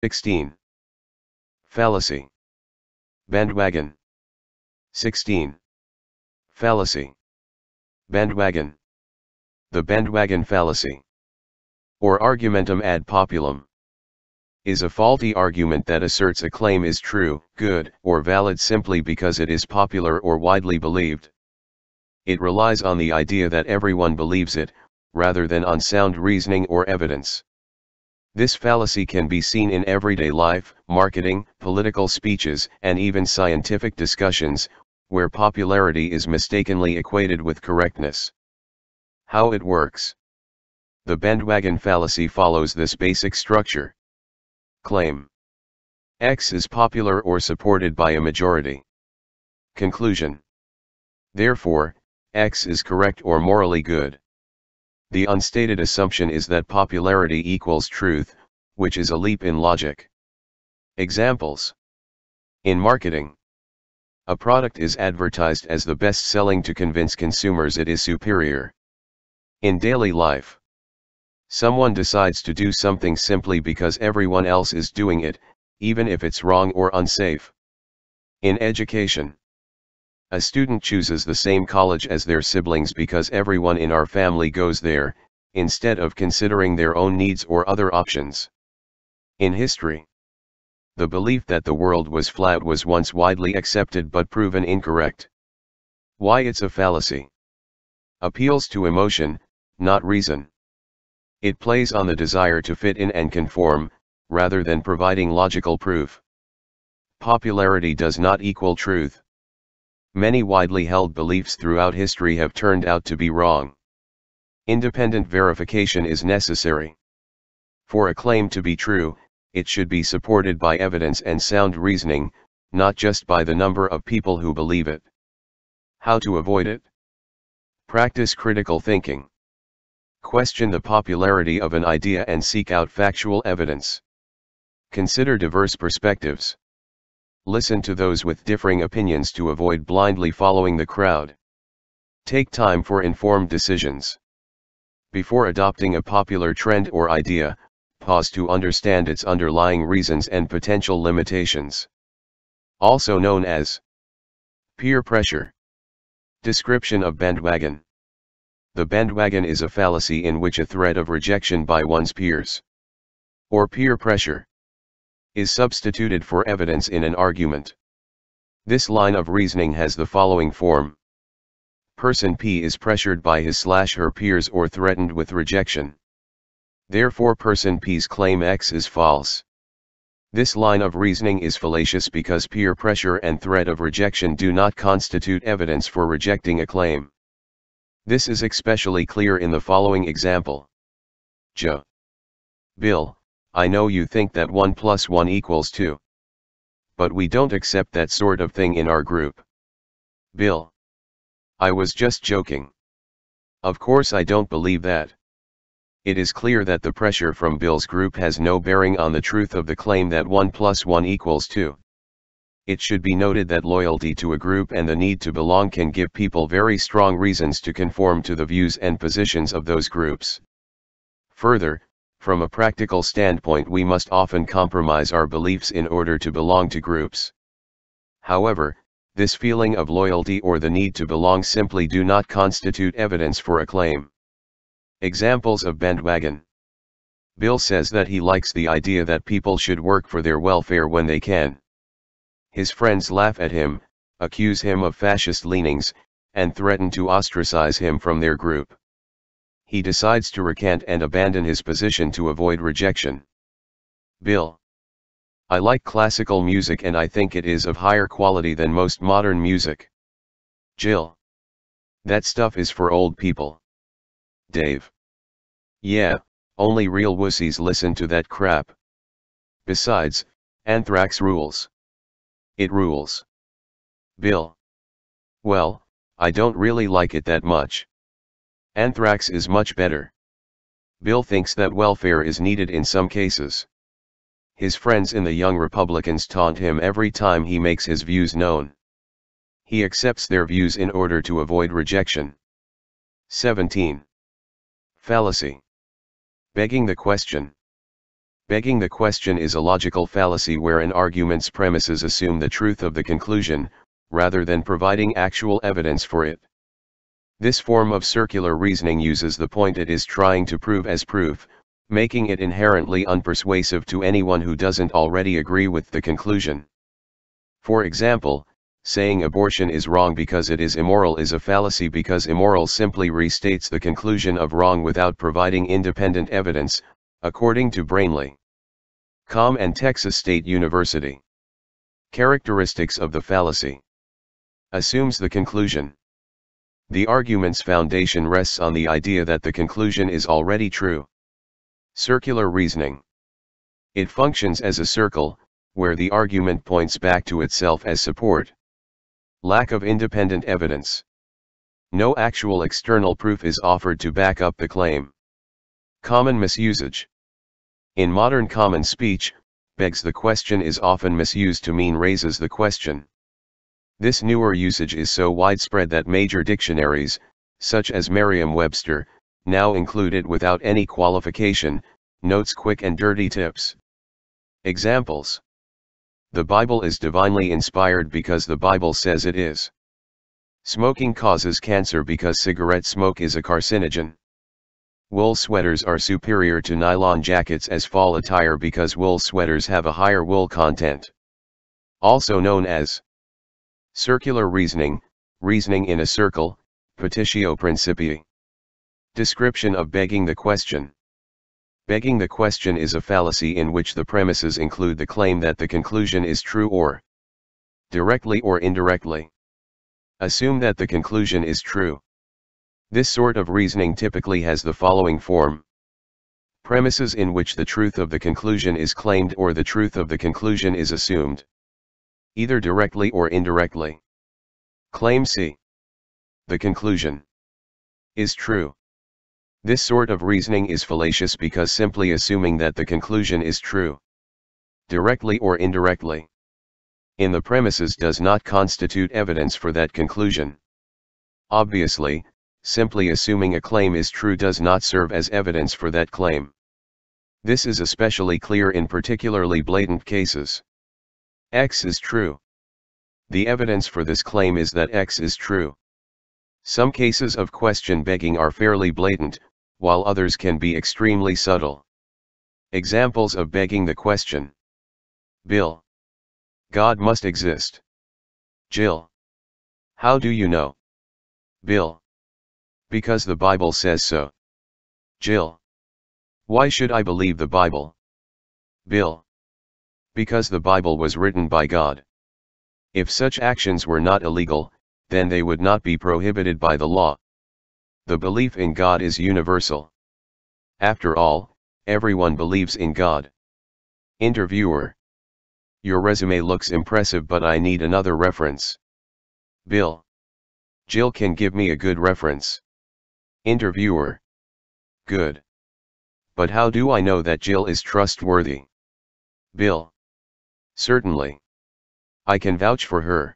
16. Fallacy. Bandwagon. 16. Fallacy. Bandwagon. The bandwagon fallacy, or argumentum ad populum, is a faulty argument that asserts a claim is true, good, or valid simply because it is popular or widely believed. It relies on the idea that everyone believes it, rather than on sound reasoning or evidence. This fallacy can be seen in everyday life, marketing, political speeches, and even scientific discussions, where popularity is mistakenly equated with correctness. How it works. The bandwagon fallacy follows this basic structure. Claim: X is popular or supported by a majority. Conclusion: therefore, X is correct or morally good. The unstated assumption is that popularity equals truth, which is a leap in logic. Examples. In marketing, a product is advertised as the best-selling to convince consumers it is superior. In daily life, someone decides to do something simply because everyone else is doing it, even if it's wrong or unsafe. In education, a student chooses the same college as their siblings because everyone in our family goes there, instead of considering their own needs or other options. In history, the belief that the world was flat was once widely accepted but proven incorrect. Why it's a fallacy? Appeals to emotion, not reason. It plays on the desire to fit in and conform, rather than providing logical proof. Popularity does not equal truth. Many widely held beliefs throughout history have turned out to be wrong. Independent verification is necessary. For a claim to be true, it should be supported by evidence and sound reasoning, not just by the number of people who believe it. How to avoid it? Practice critical thinking. Question the popularity of an idea and seek out factual evidence. Consider diverse perspectives. Listen to those with differing opinions to avoid blindly following the crowd. Take time for informed decisions. Before adopting a popular trend or idea, pause to understand its underlying reasons and potential limitations. Also known as peer pressure. Description of bandwagon. The bandwagon is a fallacy in which a threat of rejection by one's peers, or peer pressure, is substituted for evidence in an argument. This line of reasoning has the following form. Person P is pressured by his/her peers or threatened with rejection. Therefore person P's claim X is false. This line of reasoning is fallacious because peer pressure and threat of rejection do not constitute evidence for rejecting a claim. This is especially clear in the following example. Bill, I know you think that 1 + 1 = 2. But we don't accept that sort of thing in our group. Bill: I was just joking. Of course I don't believe that. It is clear that the pressure from Bill's group has no bearing on the truth of the claim that 1 + 1 = 2. It should be noted that loyalty to a group and the need to belong can give people very strong reasons to conform to the views and positions of those groups. Further, from a practical standpoint, we must often compromise our beliefs in order to belong to groups. However, this feeling of loyalty or the need to belong simply do not constitute evidence for a claim. Examples of bandwagon. Bill says that he likes the idea that people should work for their welfare when they can. His friends laugh at him, accuse him of fascist leanings, and threaten to ostracize him from their group. He decides to recant and abandon his position to avoid rejection. Bill: I like classical music and I think it is of higher quality than most modern music. Jill: that stuff is for old people. Dave: yeah, only real wussies listen to that crap. Besides, Anthrax rules. It rules. Bill: well, I don't really like it that much. Anthrax is much better. Bill thinks that welfare is needed in some cases. His friends in the Young Republicans taunt him every time he makes his views known. He accepts their views in order to avoid rejection. 17. Fallacy. Begging the question. Begging the question is a logical fallacy where an argument's premises assume the truth of the conclusion, rather than providing actual evidence for it. This form of circular reasoning uses the point it is trying to prove as proof, making it inherently unpersuasive to anyone who doesn't already agree with the conclusion. For example, saying abortion is wrong because it is immoral is a fallacy because immoral simply restates the conclusion of wrong without providing independent evidence, according to Braintraining and Texas State University. Characteristics of the fallacy. Assumes the conclusion. The argument's foundation rests on the idea that the conclusion is already true. Circular reasoning. It functions as a circle, where the argument points back to itself as support. Lack of independent evidence. No actual external proof is offered to back up the claim. Common misusage. In modern common speech, begs the question is often misused to mean raises the question. This newer usage is so widespread that major dictionaries, such as Merriam-Webster, now include it without any qualification, notes quick and dirty tips. Examples. The Bible is divinely inspired because the Bible says it is. Smoking causes cancer because cigarette smoke is a carcinogen. Wool sweaters are superior to nylon jackets as fall attire because wool sweaters have a higher wool content. Also known as circular reasoning, reasoning in a circle, petitio principii. Description of begging the question. Begging the question is a fallacy in which the premises include the claim that the conclusion is true or directly or indirectly assume that the conclusion is true. This sort of reasoning typically has the following form. Premises in which the truth of the conclusion is claimed or the truth of the conclusion is assumed, either directly or indirectly. Claim C. The conclusion is true. This sort of reasoning is fallacious because simply assuming that the conclusion is true, directly or indirectly, in the premises does not constitute evidence for that conclusion. Obviously, simply assuming a claim is true does not serve as evidence for that claim. This is especially clear in particularly blatant cases. X is true. The evidence for this claim is that X is true. Some cases of question begging are fairly blatant, while others can be extremely subtle. Examples of begging the question. Bill. God must exist. Jill. How do you know? Bill. Because the Bible says so. Jill. Why should I believe the Bible? Bill. Because the Bible was written by God. If such actions were not illegal, then they would not be prohibited by the law. The belief in God is universal. After all, everyone believes in God. Interviewer. Your resume looks impressive, but I need another reference. Bill. Jill can give me a good reference. Interviewer. Good. But how do I know that Jill is trustworthy? Bill. Certainly. I can vouch for her.